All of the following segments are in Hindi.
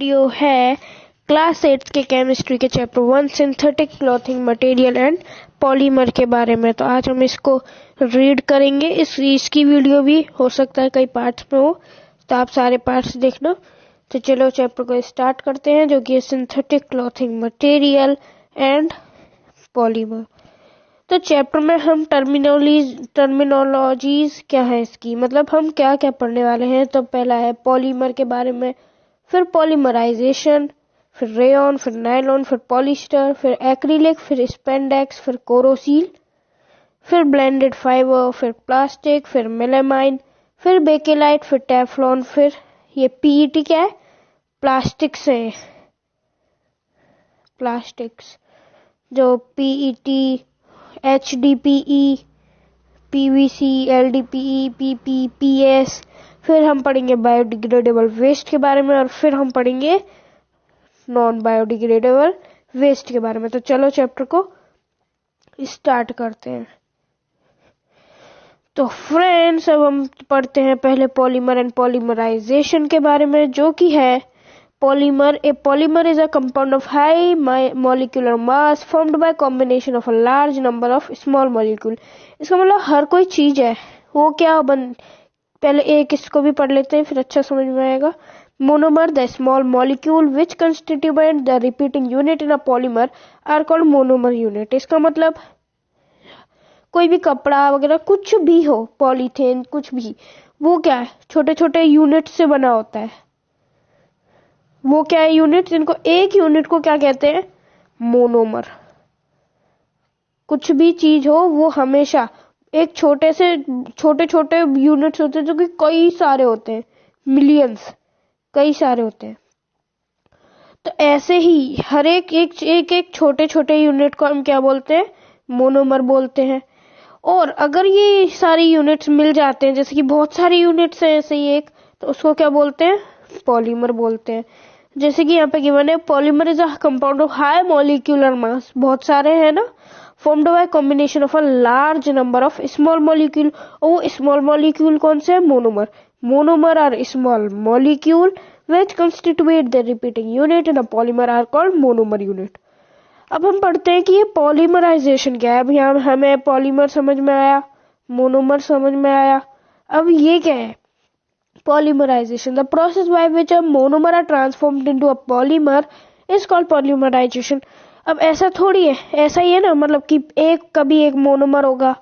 वीडियो है क्लास 8 के केमिस्ट्री के chapter 1 synthetic clothing material and polymer के बारे में। तो आज हम इसको रीड करेंगे। इसकी वीडियो भी हो सकता है कई पार्ट्स में हो, तो आप सारे पार्ट्स देखना। तो चलो चैप्टर को स्टार्ट करते हैं, जो कि synthetic clothing material and polymer. तो चैप्टर में हम टर्मिनोलॉजीज क्या है इसकी, मतलब हम क्या क्या पढ़ने वाले हैं। तो पहला है पॉलीमर के बारे में, फिर पॉलीमराइजेशन, फिर रेयॉन, फिर नायलॉन, फिर पॉलिस्टर, फिर एक्रिलिक, फिर स्पेंडेक्स, फिर कोरोसील, फिर ब्लेंडेड फाइबर, फिर प्लास्टिक, फिर मेलामाइन, फिर बेकेलाइट, फिर टेफ्लॉन, फिर ये पीईटी क्या है, प्लास्टिक्स है, प्लास्टिक्स जो PET, HDPE, PVC, LDPE, PP, PS. फिर हम पढ़ेंगे बायोडिग्रेडेबल वेस्ट के बारे में, और फिर हम पढ़ेंगे नॉन बायोडिग्रेडेबल वेस्ट के बारे में। तो चलो चैप्टर को स्टार्ट करते हैं। तो फ्रेंड्स, अब हम पढ़ते हैं पहले पॉलीमर एंड पॉलीमराइजेशन के बारे में, जो कि है polymer. A polymer is a compound of high molecular mass formed by combination of a large number of small molecule. इसका मतलब हर कोई चीज है वो क्या पहले एक इसको भी पढ़ लेते हैं, फिर अच्छा समझ में आएगा। Monomer, the small molecule which constitute the repeating unit in a polymer are called monomer unit. इसका मतलब कोई भी कपड़ा वगैरह कुछ भी हो, पॉलीथेन कुछ भी, वो क्या है, छोटे छोटे यूनिट से बना होता है। वो क्या है, यूनिट, इनको एक यूनिट को क्या कहते हैं, मोनोमर। कुछ भी चीज हो वो हमेशा एक छोटे छोटे यूनिट्स होते हैं, जो कि कई सारे होते हैं, मिलियंस, कई सारे होते हैं। तो ऐसे ही हर एक छोटे छोटे यूनिट को हम क्या बोलते हैं, मोनोमर बोलते हैं। और अगर ये सारी यूनिट्स मिल जाते हैं, जैसे कि बहुत सारी यूनिट्स हैं ऐसे ही एक, तो उसको क्या बोलते हैं, पॉलीमर बोलते हैं। जैसे कि यहाँ पे गिवन है, polymer is a compound of high molecular mass, बहुत सारे हैं ना, formed by combination of a large number of small molecule. और वो स्मॉल मॉलिक्यूल कौन से है, monomer. Monomer are small molecule which constitute the repeating unit in a polymer are called monomer unit. अब हम पढ़ते हैं कि ये पॉलीमराइजेशन क्या है। अब यहाँ हमें पॉलीमर समझ में आया, मोनोमर समझ में आया, अब ये क्या है, polymerization. The process by which a monomer are transformed into a polymer is called polymerization. अब ऐसा थोड़ी है, ऐसा ही है ना, मतलब कि कभी एक मोनोमर होगा,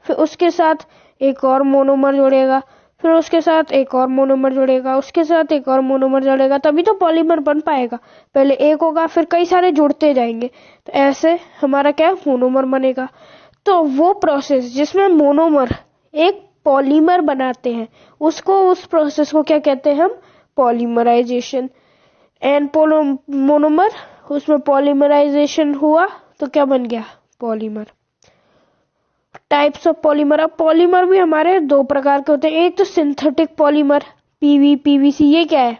फिर उसके साथ एक और मोनोमर जोड़ेगा, फिर उसके साथ एक और मोनोमर जोड़ेगा, उसके साथ एक और मोनोमर जोड़ेगा, तभी तो पॉलीमर बन पाएगा। पहले एक होगा, फिर कई सारे जुड़ते जाएंगे, तो ऐसे हमारा क्या मोनोमर बनेगा। तो वो प्रोसेस जिसमें मोनोमर एक पॉलीमर बनाते हैं, उस प्रोसेस को क्या कहते हैं हम, पॉलीमराइजेशन। एंड मोनोमर, उसमें पॉलीमराइजेशन हुआ तो क्या बन गया, पॉलीमर। Types of polymer. अब पॉलीमर भी हमारे दो प्रकार के होते हैं। एक तो सिंथेटिक पॉलीमर, पीवीसी, ये क्या है,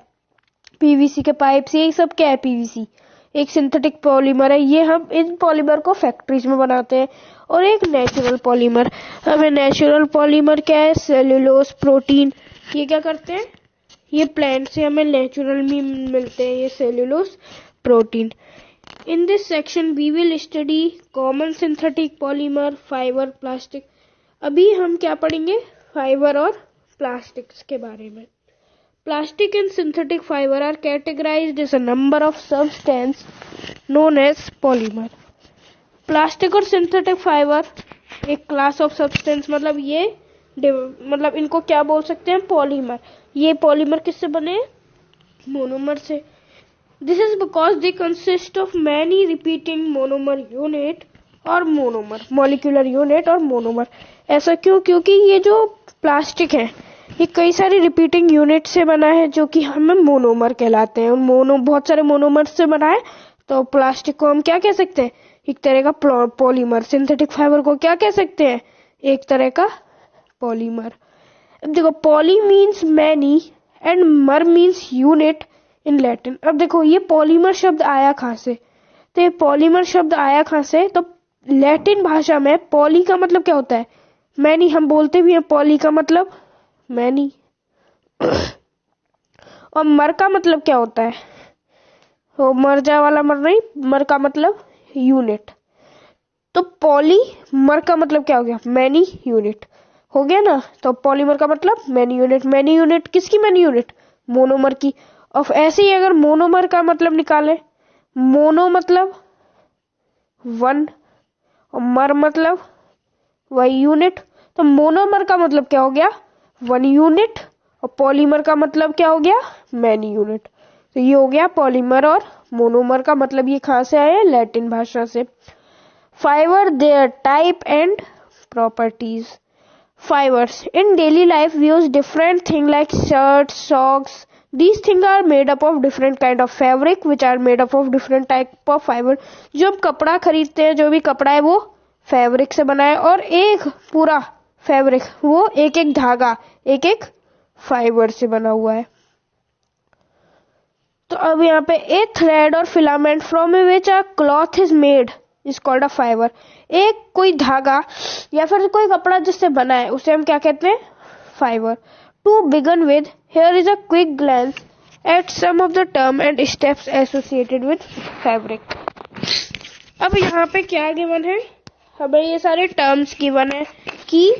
पीवीसी के पाइप्स, ये सब क्या है, पीवीसी एक सिंथेटिक पॉलीमर है। ये हम इन पॉलीमर को फैक्ट्रीज में बनाते हैं। और एक नेचुरल पॉलीमर। हमें नेचुरल पॉलीमर क्या है, सेलुलोज, प्रोटीन, ये क्या करते हैं, ये प्लांट से हमें नेचुरल में मिलते हैं, ये cellulose, protein. In this section we will study common synthetic polymer, fiber, plastic. अभी हम क्या पढ़ेंगे, फाइबर और प्लास्टिक्स के बारे में। Plastic and synthetic fiber are categorized as a number of substance known as polymer. Plastic और सिंथेटिक फाइबर एक क्लास ऑफ सब्सटेंस, मतलब ये मतलब इनको क्या बोल सकते हैं, पॉलीमर। ये पॉलीमर किससे बने, मोनोमर से। This is because they consist of many repeating monomer unit और मोनोमर, मॉलिक्यूलर यूनिट और मोनोमर। ऐसा क्यों, क्योंकि ये जो प्लास्टिक है ये कई सारे रिपीटिंग यूनिट से बना है, जो कि हमें मोनोमर कहलाते हैं। बहुत सारे मोनोमर से बना है, तो प्लास्टिक को हम क्या कह सकते हैं, एक तरह का पॉलीमर। सिंथेटिक फाइबर को क्या कह सकते हैं, एक तरह का पॉलीमर। अब देखो, पॉली मीन्स मैनी एंड मर मीन्स यूनिट इन लैटिन। अब देखो, ये पॉलीमर शब्द आया कहाँ से, तो ये पॉलीमर शब्द आया कहाँ से, तो लैटिन भाषा में पॉली का मतलब क्या होता है, मैनी। हम बोलते भी हैं पॉली का मतलब मैनी। और मर का मतलब क्या होता है? वो मर जाए वाला मर नहीं, मर का मतलब यूनिट। तो पॉलीमर का मतलब क्या हो गया? मैनी यूनिट हो गया ना। तो पॉलीमर का मतलब मैनी यूनिट। मैनी यूनिट किसकी मैनी यूनिट? मोनोमर की। और ऐसे ही अगर मोनोमर का मतलब निकाले, मोनो मतलब वन और मर मतलब वही यूनिट, तो मोनोमर का मतलब क्या हो गया? One unit. और पॉलीमर का मतलब क्या हो गया? Many unit. तो ये हो गया पॉलीमर और मोनोमर का मतलब। ये कहाँ से आया? लैटिन भाषा से। Fibre, their type and properties. Fibers in daily life we use different things like shirts, socks. These things are made up of different kind of fabric which are made up of different type of fiber. जो हम कपड़ा खरीदते हैं, जो भी कपड़ा है वो फैब्रिक से बना है, और एक पूरा फैब्रिक वो एक एक धागा एक एक फाइबर से बना हुआ है। तो अब यहाँ पे ए थ्रेड और filament from which a cloth is made is called a fibre. एक कोई धागा या फिर कोई कपड़ा जिससे बना है उसे हम क्या कहते हैं? Fiber. To begin with, here is a quick glance at some of the term and steps associated with fabric. अब यहाँ पे क्या गिवन है? हमें ये सारे टर्म्स गिवन है कि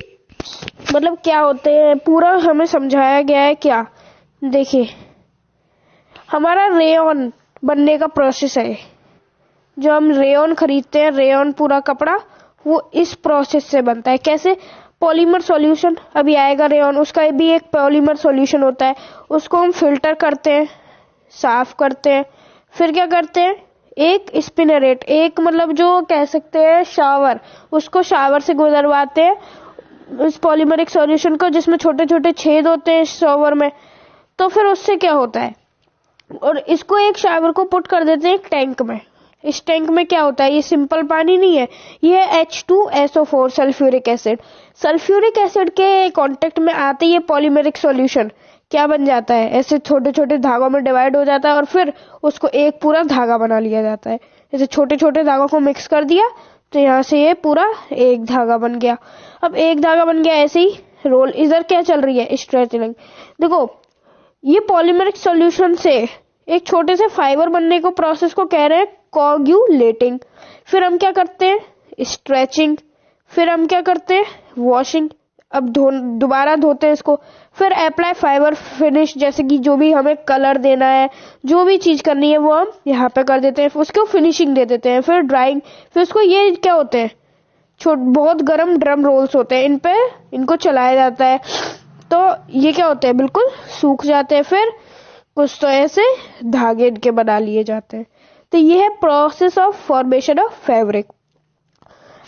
मतलब क्या होते हैं, पूरा हमें समझाया गया है। क्या देखिए, हमारा रेयन बनने का प्रोसेस है। जो हम रेयन खरीदते हैं, रेयन पूरा कपड़ा, वो इस प्रोसेस से बनता है। कैसे? पॉलीमर सॉल्यूशन अभी आएगा रेयन, उसका भी एक पॉलीमर सॉल्यूशन होता है। उसको हम फिल्टर करते हैं, साफ करते हैं, फिर क्या करते हैं? एक स्पिनरेट, एक मतलब जो कह सकते हैं शावर, उसको शावर से गुजरवाते हैं इस पॉलीमरिक सॉल्यूशन को, जिसमें छोटे छोटे छेद होते हैं शावर में। तो फिर उससे क्या होता है? और इसको एक शावर को पुट कर देते हैं एक टैंक में। इस टैंक में क्या होता है? ये सिंपल पानी नहीं है, ये H2SO4 sulphuric acid. Sulphuric acid के कांटेक्ट में आते ही ये पॉलीमेरिक सॉल्यूशन क्या बन जाता है? ऐसे छोटे छोटे धागों में डिवाइड हो जाता है और फिर उसको एक पूरा धागा बना लिया जाता है। जैसे छोटे छोटे धागों को मिक्स कर दिया तो यहाँ से ये पूरा एक धागा बन गया। अब एक धागा बन गया, ऐसे ही रोल इधर क्या चल रही है? स्ट्रेचनिंग। देखो, ये पॉलीमेरिक सॉल्यूशन से एक छोटे से फाइबर बनने को प्रोसेस को कह रहे हैं कोगुलेटिंग। फिर हम क्या करते हैं? स्ट्रेचिंग। फिर हम क्या करते हैं? वॉशिंग। अब दोबारा धोते हैं इसको। फिर अप्लाई फाइबर फिनिश, जैसे कि जो भी हमें कलर देना है, जो भी चीज करनी है वो हम यहाँ पे कर देते हैं, उसको फिनिशिंग दे देते हैं। फिर ड्राइंग। फिर उसको, ये क्या होते हैं? बहुत गर्म ड्रम रोल्स होते हैं, इन पे इनको चलाया जाता है, तो ये क्या होते हैं? बिल्कुल सूख जाते हैं। फिर कुछ तो ऐसे धागे इनके बना लिए जाते हैं। तो ये है process of formation of fabric.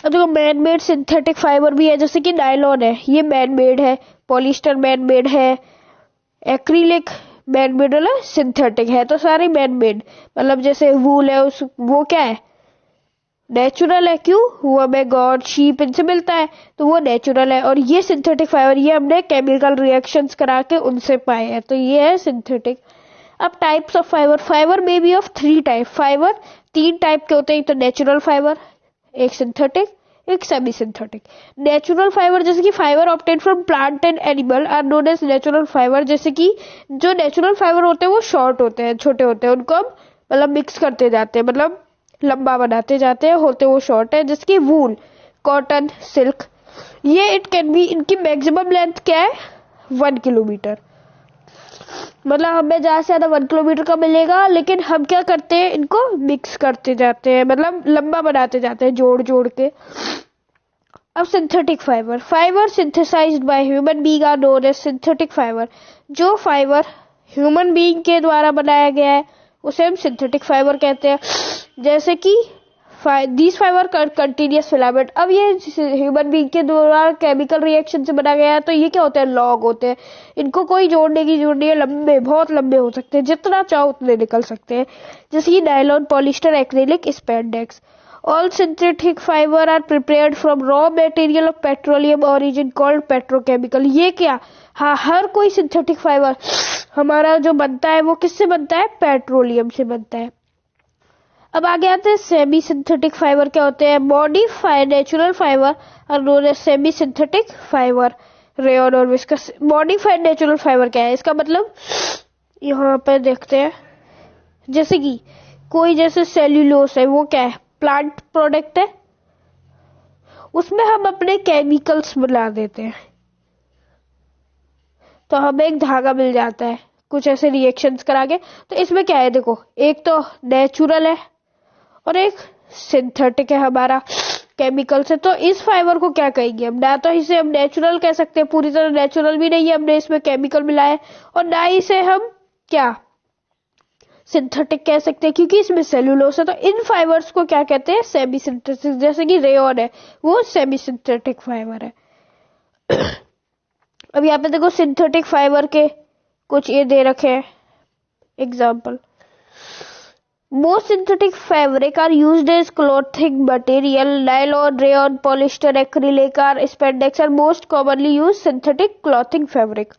अब देखो, मैन मेड सिंथेटिक फाइबर भी है, जैसे कि नायलॉन है, ये मैन मेड है। पॉलिस्टर मैन मेड है। एक्रिलिक मैन मेड है, सिंथेटिक है। तो सारे मैन मेड, मतलब जैसे वूल है वो क्या है? नेचुरल है। क्यों? वो हमें गॉड, शीप इनसे मिलता है, तो वो नेचुरल है। और ये सिंथेटिक फाइबर, ये हमने केमिकल रिएक्शंस करा के उनसे पाए हैं, तो ये है सिंथेटिक। अब types of fiber. Fiber may be of 3 type. Fiber 3 type के होते हैं, एक तो नेचुरल फाइबर, एक सिंथेटिक, एक सेमी सिंथेटिक। नेचुरल फाइबर जैसे कि fiber obtain from plant and animal are known as natural fiber. जैसे कि जो नेचुरल फाइबर होते हैं वो शॉर्ट होते हैं, छोटे होते हैं, उनको हम मतलब मिक्स करते जाते हैं, मतलब लंबा बनाते जाते हैं, होते वो शॉर्ट है। जिसकी वूल, कॉटन, सिल्क, ये इट कैन बी, इनकी मैक्सिमम लेंथ क्या है? 1 किलोमीटर। मतलब हमें ज्यादा से ज्यादा 1 किलोमीटर का मिलेगा, लेकिन हम क्या करते हैं? इनको मिक्स करते जाते हैं, मतलब लंबा बनाते जाते हैं जोड़ जोड़ के। अब synthetic fiber. Fiber synthesized by human being are known as synthetic fiber. जो फाइबर ह्यूमन बीइंग के द्वारा बनाया गया है उसे हम सिंथेटिक फाइबर कहते हैं। जैसे कि दिस फाइबर कंटिन्यूअस फिलामेंट। अब ये ह्यूमन बीइंग के द्वारा केमिकल रिएक्शन से बना गया है, तो ये क्या होते हैं? लॉग होते हैं। इनको कोई जोड़ने की जरूरत नहीं है, लंबे, बहुत लंबे हो सकते हैं, जितना चाहो उतने निकल सकते हैं। जैसे कि nylon, polyester, acrylic, spandex. All synthetic fiber are prepared from raw material of petroleum origin called petrochemical. ये क्या? हाँ, हर कोई सिंथेटिक फाइबर हमारा जो बनता है वो किससे बनता है? पेट्रोलियम से बनता है। अब आगे आते हैं सेमी सिंथेटिक फाइबर क्या होते हैं? Modified natural fiber are known as semi synthetic fiber. Rayon और विस्कस। मॉडिफाइड नेचुरल फाइबर क्या है? इसका मतलब यहाँ पे देखते हैं, जैसे कि कोई जैसे सेल्यूलोस है, वो क्या है, प्लांट प्रोडक्ट है, उसमें हम अपने केमिकल्स मिला देते हैं तो हमें एक धागा मिल जाता है कुछ ऐसे रिएक्शंस करा के। तो इसमें क्या है देखो, एक तो नेचुरल है और एक सिंथेटिक है हमारा केमिकल से। तो इस फाइबर को क्या कहेंगे हम, ना तो इसे हम नेचुरल कह सकते हैं, पूरी तरह नेचुरल भी नहीं है, हमने इसमें केमिकल मिलाया है, और ना ही इसे हम क्या सिंथेटिक कह सकते हैं क्योंकि इसमें सेल्यूलोस है। तो इन फाइबर्स को क्या कहते हैं, सेमी सिंथेटिक। जैसे कि रेयन है, वो सेमी सिंथेटिक फाइबर है। अब यहाँ पे देखो सिंथेटिक फाइबर के कुछ ये दे रखे हैं example. Most synthetic fabric are used as clothing material. Nylon, rayon, polyester, acrylic are spandex are most commonly used synthetic clothing fabric.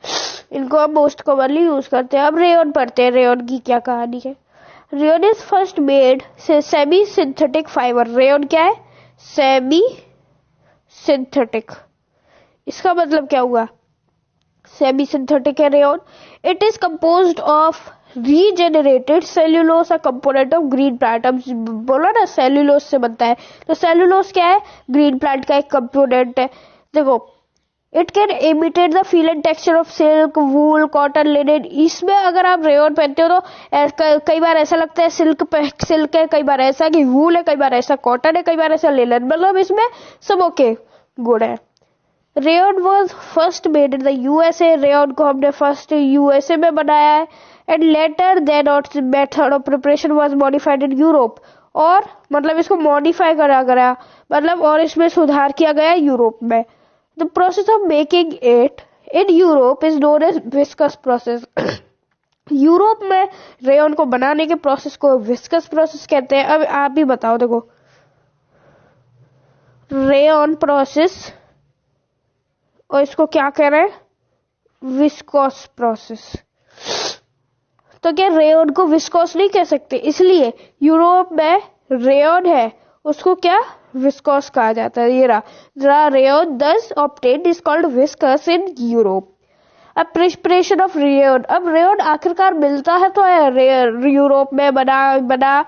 इनको हम most commonly use करते हैं। अब रेयन पढ़ते हैं, रेयन की क्या कहानी है। रेयन is first made से semi synthetic fiber। रेयन क्या है, सेमी सिंथेटिक। इसका मतलब क्या हुआ, सेमी सिंथेटिक है rayon. It is composed of regenerated cellulose, a component of green plant. अब बोला ना सेल्यूलोस से बनता है, तो सेल्यूलोस क्या है, ग्रीन प्लांट का एक कंपोनेंट है। देखो, it can imitate the feel and texture of silk, wool, cotton, linen. इसमें अगर आप रेयन पहनते हो तो कई बार ऐसा लगता है सिल्क है, कई बार ऐसा कि वूल है, कई बार ऐसा कॉटन है, कई बार ऐसा लिनेन, मतलब इसमें सब ओके गुड है। Rayon was first made in the USA. Rayon को हमने फर्स्ट यूएसए में बनाया है। And later then method of preparation was modified in Europe. और मतलब इसको मॉडिफाई करा गया, मतलब और इसमें सुधार किया गया यूरोप में। The process of making it in Europe is known as viscose process. Europe में रेयन को बनाने के प्रोसेस को विस्कस प्रोसेस कहते हैं। अब आप भी बताओ, देखो रेयन प्रोसेस और इसको क्या कह रहे हैं, विस्कोस प्रोसेस। तो क्या रेयन को विस्कोस नहीं कह सकते, इसलिए यूरोप में रेयन है उसको क्या विस्कोस कहा जाता है। ये रहा रेयन दस obtained is called viscous in Europe. अब प्रिपरेशन ऑफ रेयन। अब रेयन आखिरकार मिलता है तो यूरोप में बना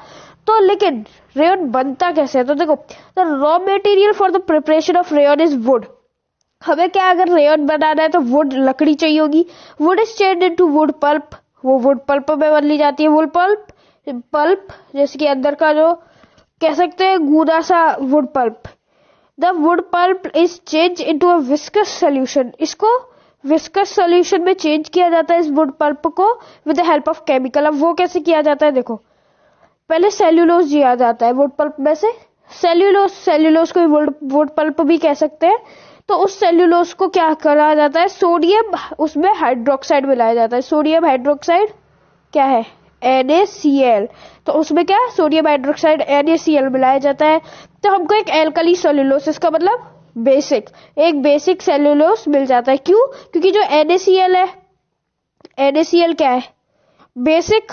तो, लेकिन रेयन बनता कैसे है, तो देखो the raw material for the preparation of rayon is would. हमें क्या अगर रेयन बनाना है तो वुड, लकड़ी चाहिए होगी। Would is changed into wood pulp, वो वुड पल्प में बदली जाती है। वुड पल्प जैसे कि अंदर का जो कह सकते हैं गूदा सा wood pulp. The wood pulp is change into a viscous solution. इसको विस्कस सोल्यूशन में चेंज किया जाता है इस वुड पल्प को with the help of chemical. अब वो कैसे किया जाता है, देखो पहले सेल्यूलोस दिया जाता है वुड पल्प में से। सेल्यूलोस को वुड पल्प भी कह सकते हैं। तो उस सेल्यूलोस को क्या करा जाता है, सोडियम उसमें हाइड्रोक्साइड मिलाया जाता है। सोडियम हाइड्रोक्साइड क्या है, NaCl। तो उसमें क्या सोडियम हाइड्रोक्साइड NaCl मिलाया जाता है। तो हमको एक एल्कली सेल्यूलोस, इसका मतलब एक बेसिक सेल्यूलोस मिल जाता है। क्यों, क्योंकि जो NaCl है, NaCl क्या है बेसिक,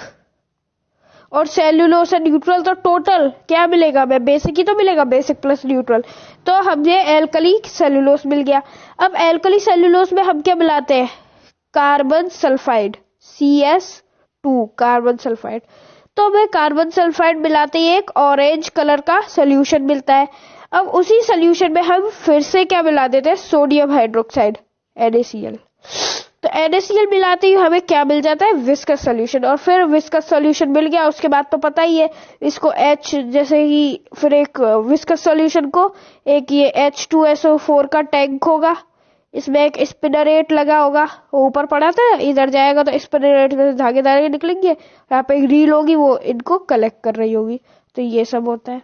और सेल्यूलोस है न्यूट्रल। तो टोटल क्या मिलेगा, हमें बेसिक ही तो मिलेगा, बेसिक प्लस न्यूट्रल। तो हमें एल्कली सेल्यूलोस मिल गया। अब एल्कली सेल्यूलोस में हम क्या मिलाते हैं, carbon sulphide, CS2 carbon sulphide. तो हमें कार्बन सल्फाइड मिलाते ही एक ऑरेंज कलर का सोल्यूशन मिलता है। अब उसी सोल्यूशन में हम फिर से क्या मिला देते हैं, सोडियम हाइड्रोक्साइड NaCl। तो NaCl मिलाते ही हमें क्या मिल जाता है, विस्कस सॉल्यूशन। और फिर विस्कस सॉल्यूशन मिल गया, उसके बाद तो पता ही है इसको H, जैसे ही फिर एक विस्कस सॉल्यूशन को एक ये H2SO4 का टैंक होगा, इसमें एक स्पिनरेट लगा होगा, वो ऊपर पड़ा था, इधर जाएगा तो स्पिनरेट में धागे निकलेंगे, यहाँ पे एक रील होगी वो इनको कलेक्ट कर रही होगी। तो ये सब होता है।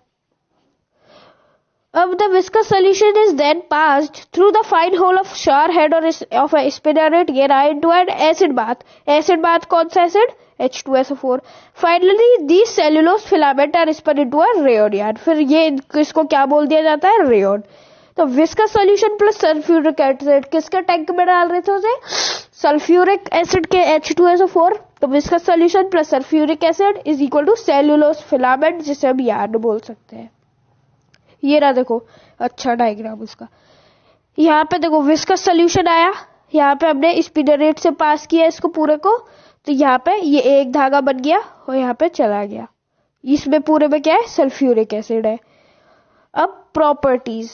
अब the viscous solution is then passed through the fine hole of shower head or of a spinneret gear into an acid bath. Acid bath कौन सा acid, H2SO4. Finally these cellulose filament are spun into a rayon yarn. फिर ये इसको क्या बोल दिया जाता है, rayon. तो viscous solution plus sulfuric acid किसके टैंक में डाल रहे थे उसे, सल्फ्यूरिक एसिड के H2SO4। तो viscous solution plus sulfuric acid is equal to cellulose filament, जिसे हम yarn बोल सकते हैं। ये रहा देखो अच्छा डायग्राम उसका। यहाँ पे देखो विस्कस सोल्यूशन आया, यहाँ पे हमने स्पिनरेट से पास किया इसको पूरे को, तो यहाँ पे ये एक धागा बन गया और यहाँ पे चला गया। इसमें पूरे में क्या है, सल्फ्यूरिक एसिड है। अब प्रॉपर्टीज,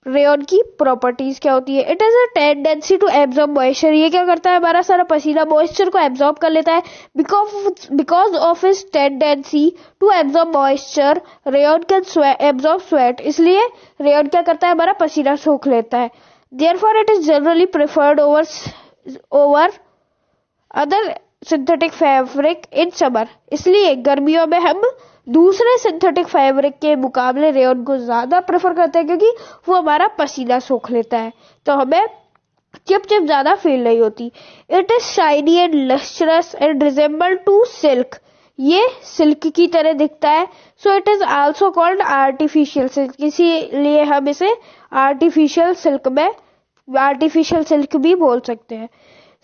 रेयॉन की प्रॉपर्टीज क्या होती है? It is a tendency to absorb moisture. ये क्या करता है, हमारा सारा पसीना मॉइस्चर को एब्जॉर्ब कर लेता है। Because of its tendency to absorb moisture rayon can absorb sweat. इसलिए रेयॉन क्या करता है, हमारा पसीना सोख लेता है। Therefore it is generally preferred over other synthetic fabric in summer. इसलिए गर्मियों में हम दूसरे सिंथेटिक फैब्रिक के मुकाबले रेयॉन को ज्यादा प्रेफर करते हैं, क्योंकि वो हमारा पसीना सोख लेता है, तो हमें चिप ज्यादा फील नहीं होती। It is shiny and lustrous and resemble to silk. ये सिल्क की तरह दिखता है। So it is also called artificial silk. इसीलिए हम इसे आर्टिफिशियल सिल्क भी बोल सकते हैं।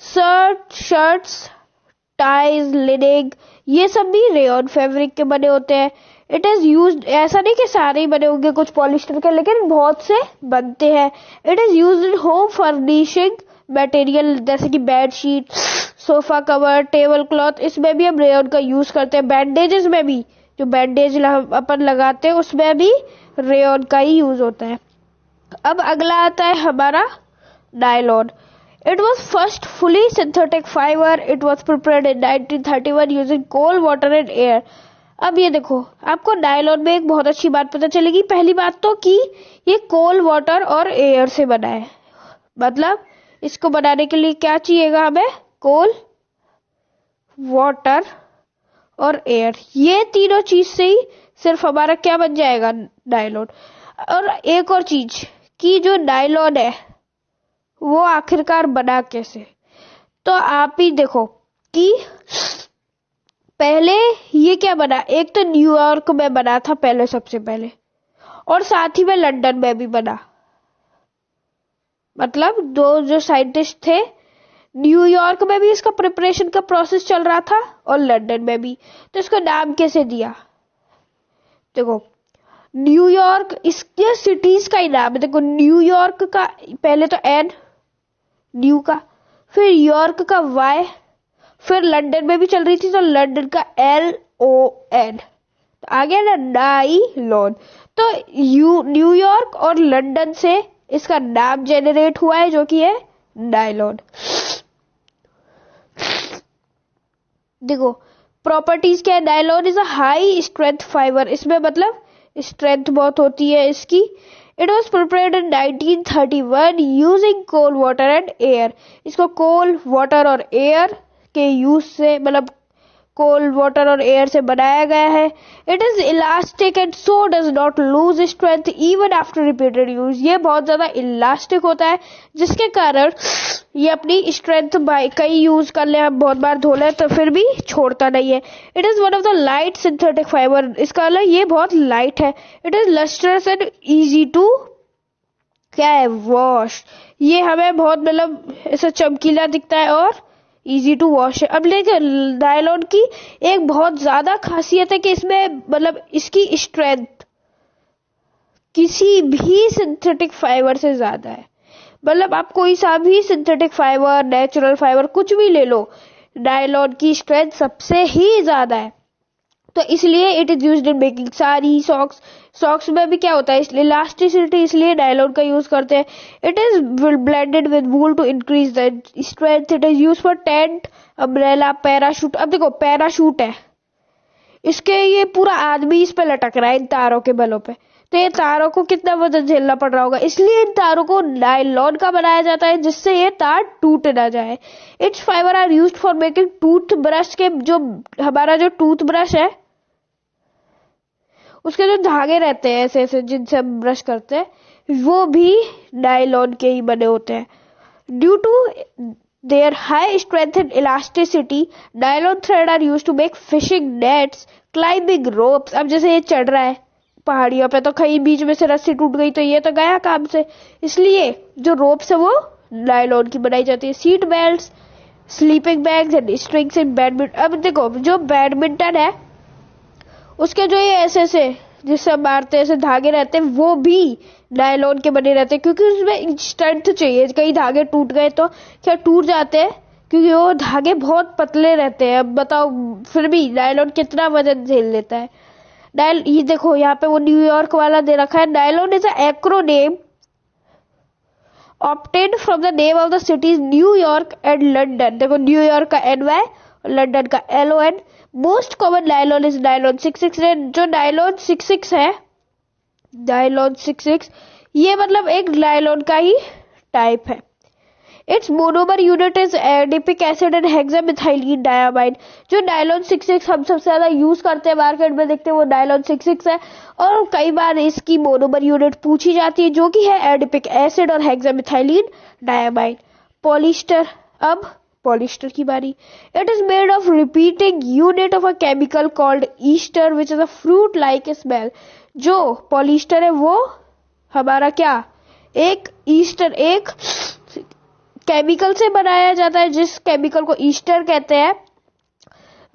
शर्ट्स, टाइज, लिनिंग, ये सब भी रेयॉन फैब्रिक के बने होते हैं। इट इज यूज्ड, ऐसा नहीं कि सारे ही बने होंगे, कुछ पॉलिस्टर के, लेकिन बहुत से बनते हैं। It is used in home furnishing material, जैसे कि bed sheet, sofa cover, table cloth, इसमें भी हम रेयॉन का यूज करते हैं। बैंडेजेस में भी, जो बैंडेज अपन लगाते हैं उसमें भी रेयॉन का ही यूज होता है। अब अगला आता है हमारा nylon. It was first fully synthetic fiber. It was prepared in 1931 using coal, water and air. अब ये देखो, आपको नायलॉन में एक बहुत अच्छी बात पता चलेगी। पहली बात तो कि ये कोल, वाटर और एयर से बना है। मतलब इसको बनाने के लिए क्या चाहिएगा हमें? कोल, वाटर और एयर। ये तीनों चीज से ही सिर्फ हमारा क्या बन जाएगा? नायलॉन। और एक और चीज कि जो नायलॉन है वो आखिरकार बना कैसे? तो आप ही देखो कि पहले ये क्या बना, एक तो न्यूयॉर्क में बना था पहले, सबसे पहले, और साथ ही में लंदन में भी बना। मतलब दो जो साइंटिस्ट थे, न्यूयॉर्क में भी इसका प्रिपरेशन का प्रोसेस चल रहा था और लंदन में भी। तो इसका नाम कैसे दिया? देखो, न्यूयॉर्क इसके सिटीज का ही नाम है। देखो, न्यूयॉर्क का पहले तो एन, न्यू का, फिर यॉर्क का वाई, फिर लंदन में भी चल रही थी तो लंदन का LON, तो आ गया ना नायलॉन। तो न्यूयॉर्क और लंदन से इसका नाम जेनरेट हुआ है, जो कि है नायलॉन। देखो प्रॉपर्टीज क्या है? Nylon is a high strength fibre. इसमें मतलब स्ट्रेंथ बहुत होती है इसकी। It was prepared in 1931 using coal, water and air. इसको कोल, वाटर और एयर के यूज से, मतलब कोल, वाटर और एयर से बनाया गया है। It is elastic and so does not lose strength even after repeated use. ये बहुत ज्यादा इलास्टिक होता है, जिसके कारण ये अपनी स्ट्रेंथ कई यूज कर ले, हम बहुत बार धो ले तो फिर भी छोड़ता नहीं है। It is one of the light synthetic fiber. इसका मतलब ये बहुत लाइट है। It is lustrous and easy to क्या है, वॉश। ये हमें बहुत मतलब ऐसा चमकीला दिखता है और इजी टू वॉश है। अब लेकिन नायलॉन की एक बहुत ज्यादा खासियत है कि इसमें मतलब इसकी स्ट्रेंथ किसी भी सिंथेटिक फाइबर से ज्यादा है। मतलब आप कोई सा भी सिंथेटिक फाइबर, नेचुरल फाइबर, कुछ भी ले लो, नायलॉन की स्ट्रेंथ सबसे ही ज्यादा है। तो इसलिए it is used in making sari, socks में भी क्या होता है, इसलिए इलास्टिसिटी, इसलिए नायलॉन का यूज करते हैं। It is blended with wool to increase the strength. It is use for tent, umbrella, parachute. अब देखो पैराशूट है, इसके ये पूरा आदमी इस पे लटक रहा है इन तारों के बलों पे, तो ये तारों को कितना वजन झेलना पड़ रहा होगा। इसलिए इन तारों को नायलॉन का बनाया जाता है, जिससे ये तार टूट ना जाए। Its fiber are used for making toothbrush के, जो हमारा जो टूथब्रश है उसके जो धागे रहते हैं ऐसे ऐसे जिनसे हम ब्रश करते हैं, वो भी नायलॉन के ही बने होते हैं। Due to their high strength and elasticity, nylon thread are used to make fishing nets, climbing ropes. अब जैसे ये चढ़ रहा है पहाड़ियों पे, तो कहीं बीच में से रस्सी टूट गई तो ये तो गया काम से, इसलिए जो रोप्स है वो नायलॉन की बनाई जाती है। Seat belt, sleeping bags and strings in badminton. अब देखो जो बैडमिंटन है उसके जो ये ऐसे ऐसे जिससे मारते ऐसे धागे रहते हैं, वो भी नायलॉन के बने रहते हैं, क्योंकि उसमें स्ट्रेंथ चाहिए। कई धागे टूट गए तो क्या टूट जाते हैं, क्योंकि वो धागे बहुत पतले रहते हैं। अब बताओ फिर भी नायलॉन कितना वजन झेल लेता है। ये देखो यहाँ पे वो न्यूयॉर्क वाला दे रखा है। Nylon is a acronym obtained from the name of the cities New York and London। देखो न्यूयॉर्क का NY और लंदन का LON। Most common nylon is nylon 66। जो नायलॉन 66 है, नायलॉन 66 ये मतलब एक नायलॉन का ही टाइप है। Its monomer unit is adipic acid and hexamethylene diamide. जो नायलॉन 66 हम सबसे ज्यादा यूज करते हैं, मार्केट में देखते हैं, वो नायलॉन 66 है। और कई बार इसकी मोनोमर यूनिट पूछी जाती है, जो कि है एडिपिक एसिड और हेक्सामिथाइलिन डायमाइड। पॉलिस्टर, अब पॉलिस्टर की बारी। It is made of repeating unit of a chemical called Easter which is a fruit like smell. जो पॉलिस्टर है वो हमारा क्या, एक ईस्टर, एक केमिकल से बनाया जाता है जिस केमिकल को ईस्टर कहते हैं,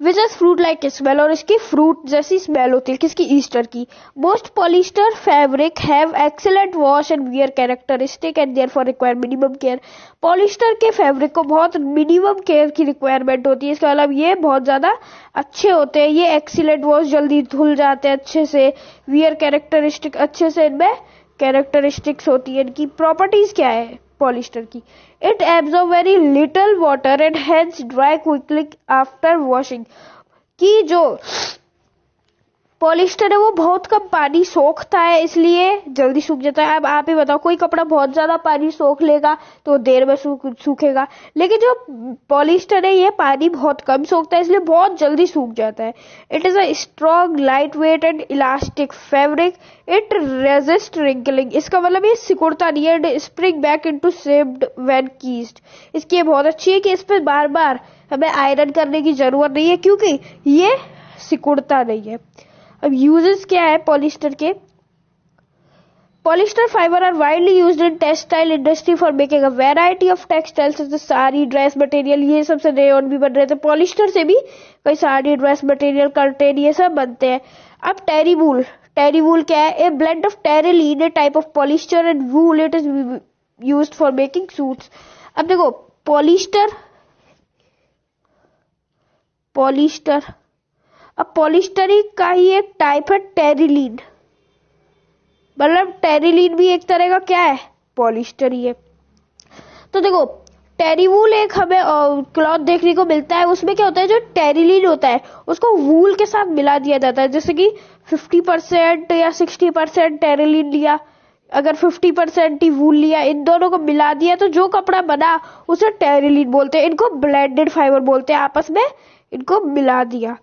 which is fruit like smell, और इसकी फ्रूट जैसी स्मेल होती है। किसकी, ईस्टर की। Most polyester fabric have excellent wash and wear characteristic and therefore require minimum care. Polyester के फैब्रिक को बहुत मिनिमम केयर की रिक्वायरमेंट होती है। इसका मतलब ये बहुत ज्यादा अच्छे होते हैं। ये एक्सीलेंट वॉश, जल्दी धुल जाते हैं अच्छे से। वियर कैरेक्टरिस्टिक, अच्छे से इनमें कैरेक्टरिस्टिक्स होती है। इनकी प्रॉपर्टीज क्या है पॉलिस्टर की। It absorb very little water and hence dry quickly after washing. की जो पॉलिस्टर है वो बहुत कम पानी सोखता है, इसलिए जल्दी सूख जाता है। अब आप ही बताओ, कोई कपड़ा बहुत ज्यादा पानी सोख लेगा तो देर में सूखेगा, लेकिन जो पॉलिस्टर है ये पानी बहुत कम सोखता है, इसलिए बहुत जल्दी सूख जाता है। It is a strong, lightweight and elastic fabric. It resist wrinkling. इसका मतलब ये सिकुड़ता नहीं है। Spring back into shaped when creased. इसकी ये बहुत अच्छी है कि इस पर बार बार हमें आयरन करने की जरूरत नहीं है, क्योंकि ये सिकुड़ता नहीं है। अब यूजेस क्या है पॉलिस्टर के। Polyester fiber are widely used in textile industry for making a variety of textiles जैसे साड़ी, ड्रेस मटेरियल। ये सबसे रेयन भी बन रहे थे। पॉलिस्टर से भी कई साड़ी, ड्रेस मटेरियल, कर्टेन, ये सब बनते हैं। अब टेरी वूल। टेरी वूल क्या है, a blend of terylene, a type of polyester and wool. It is used for making suits. अब देखो पॉलिस्टर अब पॉलिस्टर का ही एक टाइप है टेरिलीन। मतलब टेरिलीन भी एक तरह का क्या है, पॉलिस्टर ही है। तो देखो टेरीवूल एक हमें क्लॉथ देखने को मिलता है। उसमें क्या होता है, जो टेरिलीन होता है उसको वूल के साथ मिला दिया जाता है। जैसे कि 50% या 60% टेरिलीन लिया, अगर 50% ही वूल लिया, इन दोनों को मिला दिया तो जो कपड़ा बना उसे टेरिलीन बोलते हैं। इनको ब्लेंडेड फाइबर बोलते हैं, आपस में इनको मिला दिया।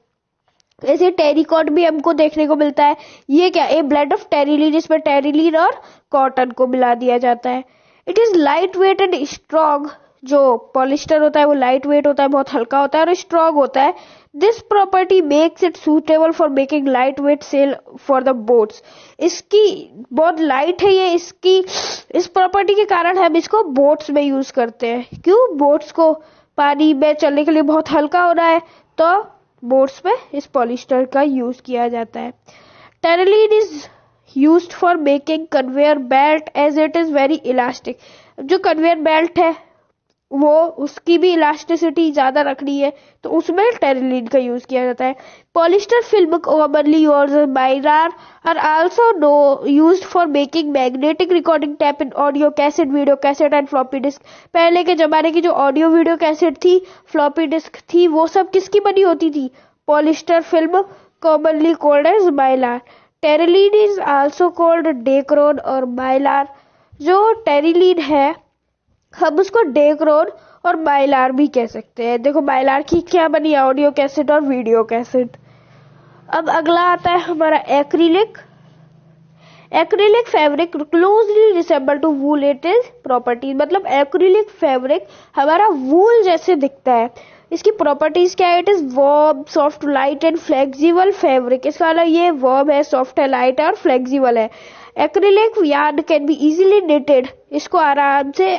ऐसे टेरिकॉट भी हमको देखने को मिलता है। ये क्या, ए ब्लेंड ऑफ टेरिलीन, जिसमें टेरिलीन और कॉटन को मिला दिया जाता है। It is light weight and strong. जो पॉलिस्टर होता है वो लाइट वेट होता है, बहुत हल्का होता है और स्ट्रॉन्ग होता है। This property makes it suitable for making light weight sail for the boats. इसकी बहुत लाइट है ये, इस प्रॉपर्टी के कारण हम इसको बोट्स में यूज करते हैं। क्यों, बोट्स को पानी में चलने के लिए बहुत हल्का होना है, तो बोट्स में इस पॉलिस्टर का यूज किया जाता है। Terylene is used for making conveyor belt as it is very elastic. जो कन्वेयर बेल्ट है वो उसकी भी इलास्टिसिटी ज्यादा रखनी है, तो उसमें टेरिलीन का यूज किया जाता है। Polyester film commonly used Mylar are also used for making magnetic recording tape in audio cassette, video cassette and floppy disk. पहले के जमाने की जो ऑडियो वीडियो कैसेट थी, फ्लॉपी डिस्क थी, वो सब किसकी बनी होती थी, polyester film, commonly called as Mylar. Terylene is also called Dacron और बाइलार। जो टेरिलीन है हम उसको डेक्रोन और बाइलार भी कह सकते हैं। देखो बाइलार की क्या बनी, ऑडियो कैसेट और वीडियो कैसेट। अब अगला आता है हमारा acrylic. Acrylic fabric closely resemble to wool it is properties. मतलब एक्रिलिक फैब्रिक हमारा वूल जैसे दिखता है। इसकी प्रॉपर्टीज क्या है, it is warm, soft, light and flexible fabric. इसका मतलब ये वार्म है, सॉफ्ट है, लाइट है और फ्लेक्सिबल है। Acrylic yarn can be easily knitted. इसको आराम से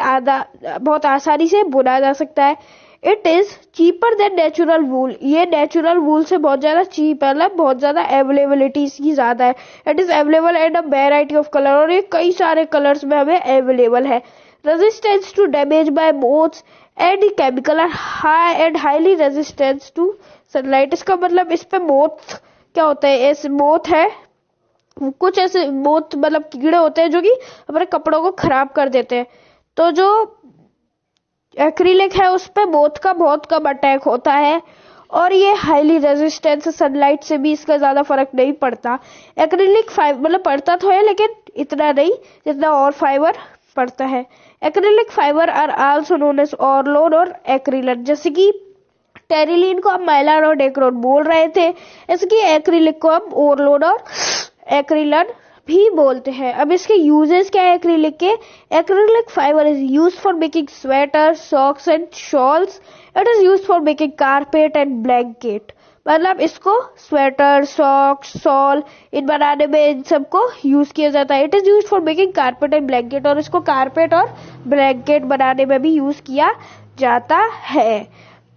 बहुत आसानी से बुना जा सकता है। It is cheaper than natural wool. ये नेचुरल वूल से बहुत ज्यादा चीप है, मतलब बहुत ज्यादा अवेलेबिलिटी इसकी ज्यादा है। It is available in a variety of colour, और ये कई सारे कलर्स में हमें अवेलेबल है। Resistance to damage by moths and chemical are high and highly resistance to sunlight. इसका मतलब इस पे मोथ क्या होता है, ऐसे मोथ है, कुछ ऐसे मोथ मतलब कीड़े होते हैं जो कि हमारे कपड़ों को खराब कर देते हैं। तो जो एक्रिलिक है उस पे मोथ का बहुत कम अटैक होता है और ये हाईली रेजिस्टेंस, सनलाइट से भी इसका ज्यादा फर्क नहीं पड़ता। एक्रिलिक फाइबर मतलब पड़ता तो है लेकिन इतना नहीं जितना और फाइबर पड़ता है। Acrylic fibre are also known as Orlon और एक्रिलन। जैसे कि टेरिलीन को हम माइलान और डेक्रोन बोल रहे थे, ऐसे कि एक्रिलिक को हम ओरलोन और एक्रिलन भी बोलते हैं। अब इसके यूजेस क्या है एक्रिलिक के? Acrylic fibre is used for making sweater, socks and shawls. It is used for making carpet and blanket. मतलब इसको स्वेटर, सॉक्स, शॉल इन बनाने में इन सबको यूज किया जाता है। It is used for making carpet and blanket, और इसको कारपेट और ब्लैंकेट बनाने में भी यूज किया जाता है।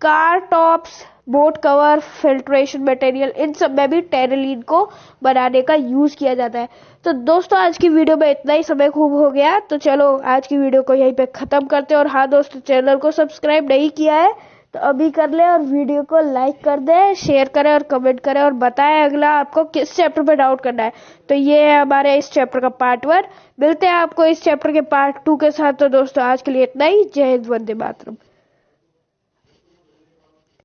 Car tops, boat cover, filtration material, इन सब में भी टेरिलीन को बनाने का यूज किया जाता है। तो दोस्तों आज की वीडियो में इतना ही, समय खूब हो गया, तो चलो आज की वीडियो को यहीं पे खत्म करते हैं। और हाँ दोस्तों, चैनल को सब्सक्राइब नहीं किया है तो अभी कर ले और वीडियो को लाइक कर दे, शेयर करें और कमेंट करें और बताएं अगला आपको किस चैप्टर पे डाउट करना है। तो ये है हमारे इस चैप्टर का पार्ट 1। मिलते हैं आपको इस चैप्टर के पार्ट 2 के साथ। तो दोस्तों आज के लिए इतना ही। जय हिंद, वंदे मातरम।